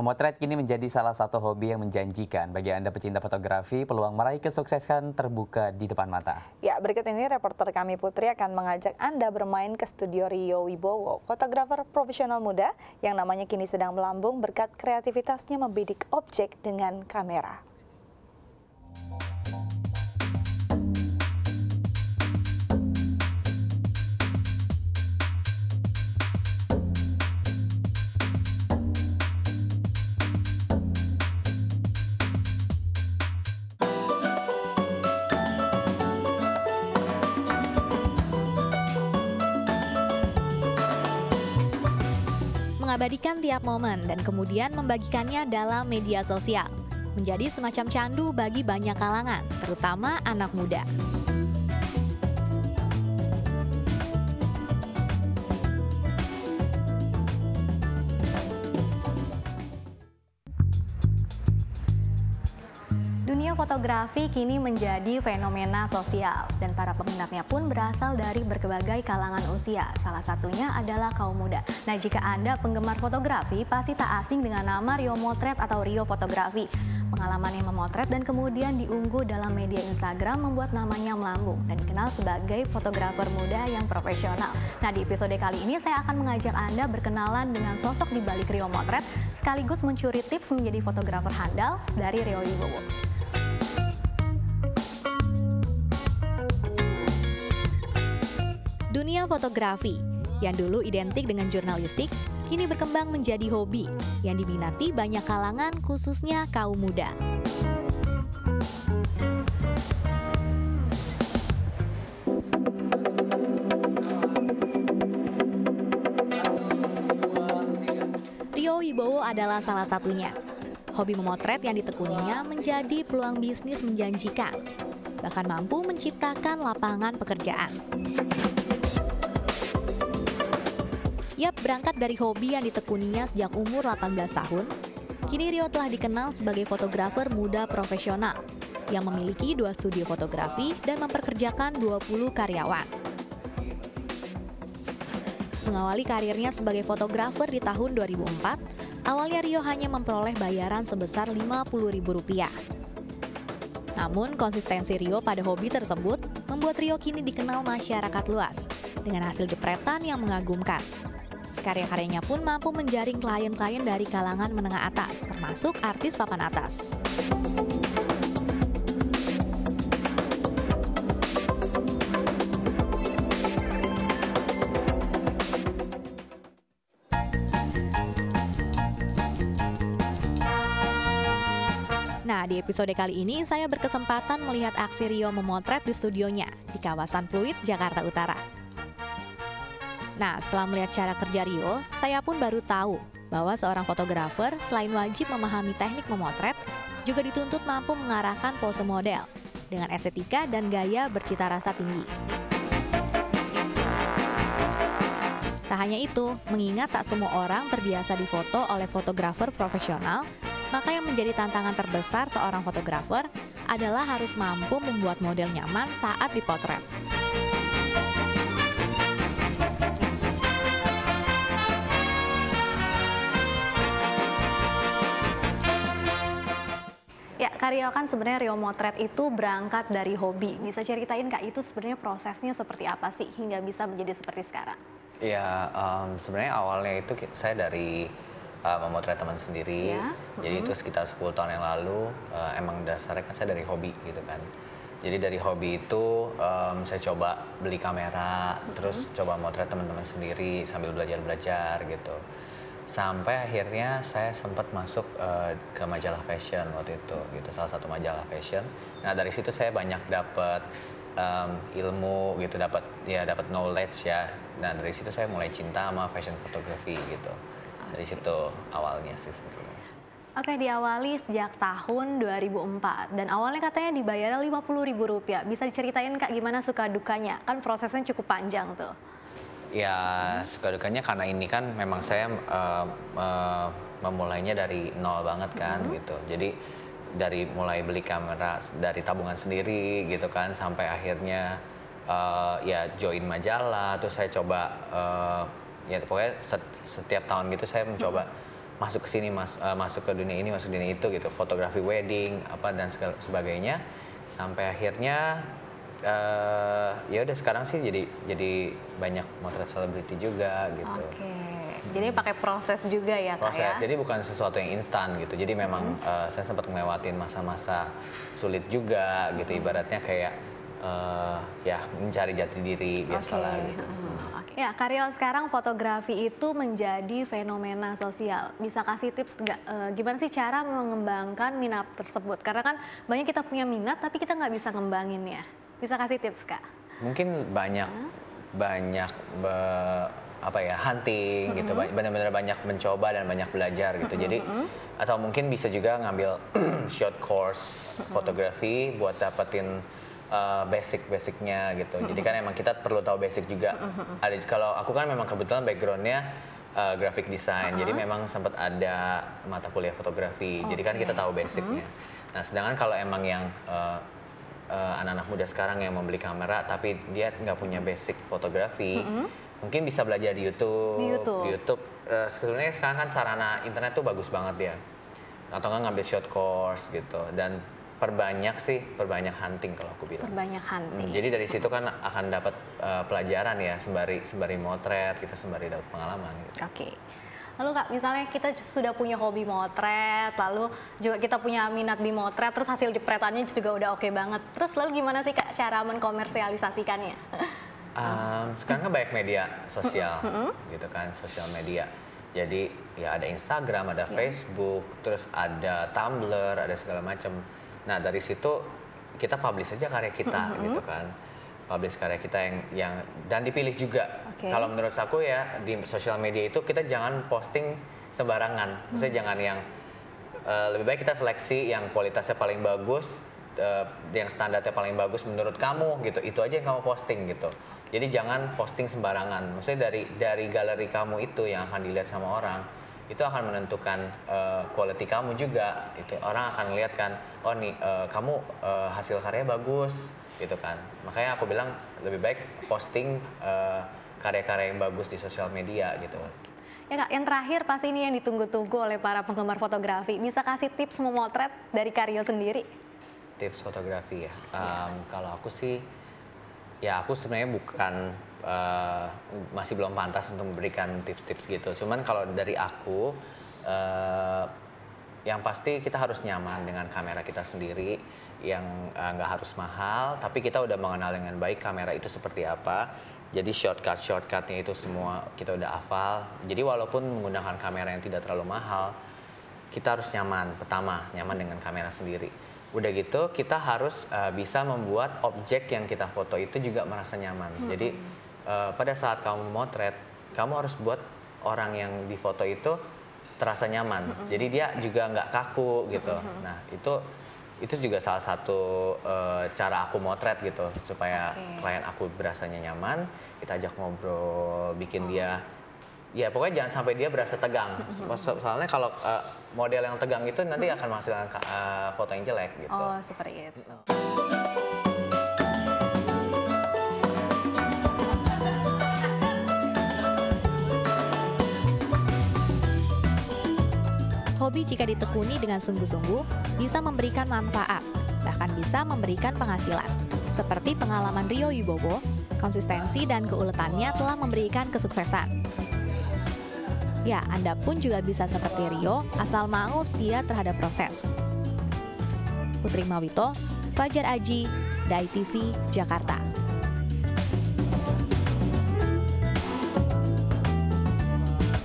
Memotret kini menjadi salah satu hobi yang menjanjikan. Bagi Anda pecinta fotografi, peluang meraih kesuksesan terbuka di depan mata. Ya, berikut ini reporter kami Putri akan mengajak Anda bermain ke studio Rio Wibowo, fotografer profesional muda yang namanya kini sedang melambung berkat kreativitasnya membidik objek dengan kamera. Mengabadikan tiap momen dan kemudian membagikannya dalam media sosial menjadi semacam candu bagi banyak kalangan, terutama anak muda. Dunia fotografi kini menjadi fenomena sosial dan para peminatnya pun berasal dari berbagai kalangan usia. Salah satunya adalah kaum muda. Nah, jika Anda penggemar fotografi, pasti tak asing dengan nama Rio Motret atau Rio Fotografi. Pengalaman yang memotret dan kemudian diunggah dalam media Instagram membuat namanya melambung dan dikenal sebagai fotografer muda yang profesional. Nah, di episode kali ini saya akan mengajak Anda berkenalan dengan sosok di balik Rio Motret sekaligus mencuri tips menjadi fotografer handal dari Rio Wibowo. Dunia fotografi yang dulu identik dengan jurnalistik, kini berkembang menjadi hobi yang diminati banyak kalangan khususnya kaum muda. Rio Wibowo adalah salah satunya. Hobi memotret yang ditekuninya menjadi peluang bisnis menjanjikan, bahkan mampu menciptakan lapangan pekerjaan. Yap, berangkat dari hobi yang ditekuninya sejak umur 18 tahun, kini Rio telah dikenal sebagai fotografer muda profesional yang memiliki 2 studio fotografi dan memperkerjakan 20 karyawan. Mengawali karirnya sebagai fotografer di tahun 2004, awalnya Rio hanya memperoleh bayaran sebesar Rp50.000. Namun, konsistensi Rio pada hobi tersebut membuat Rio kini dikenal masyarakat luas dengan hasil jepretan yang mengagumkan. Karya-karyanya pun mampu menjaring klien-klien dari kalangan menengah atas, termasuk artis papan atas. Nah, di episode kali ini saya berkesempatan melihat aksi Rio memotret di studionya di kawasan Pluit, Jakarta Utara. Nah, setelah melihat cara kerja Rio, saya pun baru tahu bahwa seorang fotografer selain wajib memahami teknik memotret, juga dituntut mampu mengarahkan pose model dengan estetika dan gaya bercita rasa tinggi. Tak hanya itu, mengingat tak semua orang terbiasa difoto oleh fotografer profesional, maka yang menjadi tantangan terbesar seorang fotografer adalah harus mampu membuat model nyaman saat dipotret. Ya, Kak Rio, kan sebenarnya Rio Motret itu berangkat dari hobi. Bisa ceritain Kak, itu sebenarnya prosesnya seperti apa sih hingga bisa menjadi seperti sekarang? Ya, sebenarnya awalnya itu saya dari memotret teman sendiri. Ya. Jadi itu sekitar 10 tahun yang lalu, emang dasarnya kan saya dari hobi gitu kan. Jadi dari hobi itu saya coba beli kamera, terus coba motret teman-teman sendiri sambil belajar-belajar gitu. Sampai akhirnya saya sempat masuk ke majalah fashion waktu itu gitu, salah satu majalah fashion. Nah, dari situ saya banyak dapat ilmu gitu, dapat knowledge ya. Nah, dari situ saya mulai cinta sama fashion photography gitu. Dari situ awalnya sih sebetulnya. Oke, diawali sejak tahun 2004 dan awalnya katanya dibayar Rp50.000. Bisa diceritain Kak gimana suka dukanya? Kan prosesnya cukup panjang tuh. Ya, suka dukanya karena ini kan memang saya memulainya dari nol banget kan gitu. Jadi dari mulai beli kamera dari tabungan sendiri gitu kan sampai akhirnya ya join majalah, terus saya coba ya pokoknya setiap tahun gitu saya mencoba masuk ke sini, masuk ke dunia ini, masuk dunia itu gitu, fotografi wedding apa dan sebagainya, sampai akhirnya ya udah sekarang sih jadi banyak motret selebriti juga gitu. Oke, jadi pakai proses juga ya Kak Proses, ya? jadi bukan sesuatu yang instan gitu. Jadi memang saya sempat ngelewatin masa-masa sulit juga gitu. Ibaratnya kayak ya mencari jati diri biasalah gitu. Ya, Karyo, sekarang fotografi itu menjadi fenomena sosial. Bisa kasih tips nggak gimana sih cara mengembangkan minat tersebut? Karena kan banyak kita punya minat tapi kita nggak bisa ngembanginnya. Bisa kasih tips Kak? Mungkin banyak apa ya, hunting gitu, benar-benar banyak mencoba dan banyak belajar gitu. Jadi atau mungkin bisa juga ngambil short course fotografi buat dapetin basic-basicnya gitu. Jadi kan emang kita perlu tahu basic juga. Ada, kalau aku kan memang kebetulan backgroundnya graphic design, jadi memang sempat ada mata kuliah fotografi. Jadi kan kita tahu basicnya. Nah, sedangkan kalau emang yang anak-anak muda sekarang yang membeli kamera tapi dia nggak punya basic fotografi, mungkin bisa belajar di YouTube. Di YouTube sebenarnya sekarang kan sarana internet tuh bagus banget ya. Atau nggak ngambil short course gitu, dan perbanyak hunting kalau aku bilang. Perbanyak hunting. Jadi dari situ kan akan dapat pelajaran ya, sembari motret, kita sembari dapat pengalaman gitu. Oke. Lalu Kak, misalnya kita sudah punya hobi motret, lalu juga kita punya minat di motret, terus hasil jepretannya juga udah oke banget. Terus lalu gimana sih Kak cara mengkomersialisasikannya? Sekarang kan banyak media sosial gitu kan, sosial media. Jadi ya ada Instagram, ada Facebook, terus ada Tumblr, ada segala macam. Nah, dari situ kita publish aja karya kita gitu kan. Publish karya kita yang dan dipilih juga. Kalau menurut aku ya di sosial media itu kita jangan posting sembarangan. Maksudnya jangan yang lebih baik kita seleksi yang kualitasnya paling bagus, yang standarnya paling bagus menurut kamu gitu. Itu aja yang kamu posting gitu. Jadi jangan posting sembarangan. Maksudnya dari galeri kamu itu yang akan dilihat sama orang, itu akan menentukan quality kamu juga. Itu orang akan melihat kan, oh nih kamu hasil karya bagus gitu kan. Makanya aku bilang lebih baik posting karya-karya yang bagus di sosial media gitu. Ya Kak, yang terakhir pasti ini yang ditunggu-tunggu oleh para penggemar fotografi. Bisa kasih tips memotret dari Karyo sendiri? Tips fotografi ya. Kalau aku sih, ya aku sebenarnya bukan masih belum pantas untuk memberikan tips-tips gitu. Cuman kalau dari aku, yang pasti kita harus nyaman dengan kamera kita sendiri, yang nggak harus mahal, tapi kita udah mengenal dengan baik kamera itu seperti apa. Jadi shortcutnya itu semua kita udah hafal. Jadi walaupun menggunakan kamera yang tidak terlalu mahal, kita harus nyaman. Pertama, nyaman dengan kamera sendiri. Udah gitu kita harus bisa membuat objek yang kita foto itu juga merasa nyaman. Jadi pada saat kamu motret, kamu harus buat orang yang difoto itu terasa nyaman. Jadi dia juga nggak kaku gitu. Nah itu juga salah satu cara aku motret gitu, supaya klien aku berasanya nyaman. Kita ajak ngobrol, bikin dia, ya pokoknya jangan sampai dia berasa tegang. Soalnya kalau model yang tegang itu nanti akan menghasilkan foto yang jelek gitu. Oh, seperti itu. Hobi jika ditekuni dengan sungguh-sungguh bisa memberikan manfaat, bahkan bisa memberikan penghasilan. Seperti pengalaman Rio Wibowo, konsistensi dan keuletannya telah memberikan kesuksesan. Ya, Anda pun juga bisa seperti Rio, asal mau setia terhadap proses. Putri Mawito, Fajar Aji, Dai TV, Jakarta.